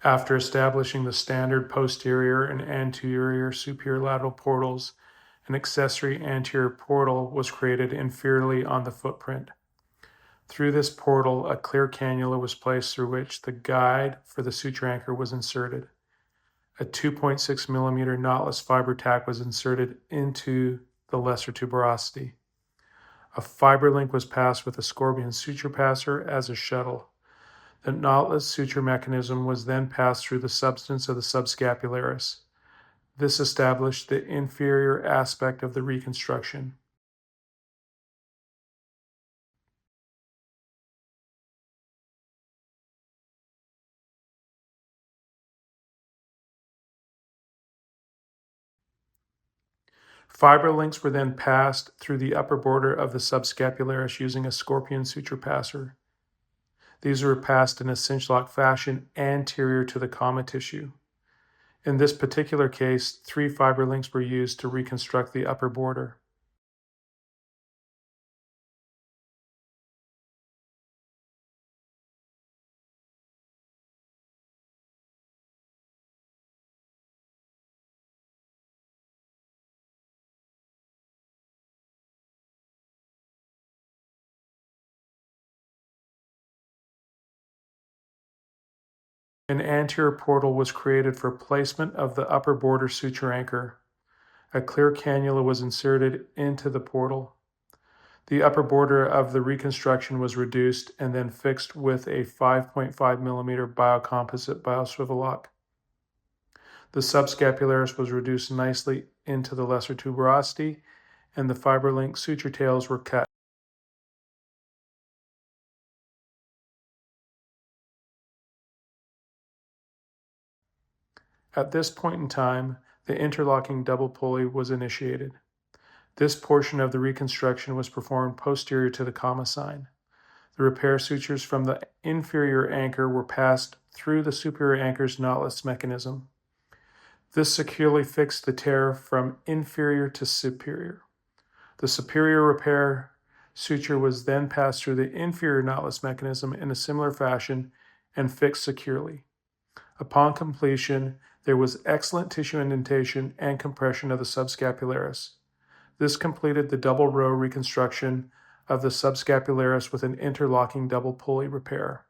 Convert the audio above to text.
After establishing the standard posterior and anterior superior lateral portals, an accessory anterior portal was created inferiorly on the footprint. Through this portal, a clear cannula was placed through which the guide for the suture anchor was inserted. A 2.6 millimeter knotless fiber tack was inserted into the lesser tuberosity. A fiber link was passed with a scorpion suture passer as a shuttle. The knotless suture mechanism was then passed through the substance of the subscapularis. This established the inferior aspect of the reconstruction. Fiber links were then passed through the upper border of the subscapularis using a scorpion suture passer. These were passed in a cinch lock fashion anterior to the comma tissue. In this particular case, 3 fiber links were used to reconstruct the upper border. An anterior portal was created for placement of the upper border suture anchor. A clear cannula was inserted into the portal. The upper border of the reconstruction was reduced and then fixed with a 5.5 millimeter biocomposite bioswivel lock. The subscapularis was reduced nicely into the lesser tuberosity, and the fiber link suture tails were cut. At this point in time, the interlocking double pulley was initiated. This portion of the reconstruction was performed posterior to the comma sign. The repair sutures from the inferior anchor were passed through the superior anchor's knotless mechanism. This securely fixed the tear from inferior to superior. The superior repair suture was then passed through the inferior knotless mechanism in a similar fashion and fixed securely. Upon completion, there was excellent tissue indentation and compression of the subscapularis. This completed the double row reconstruction of the subscapularis with an interlocking double pulley repair.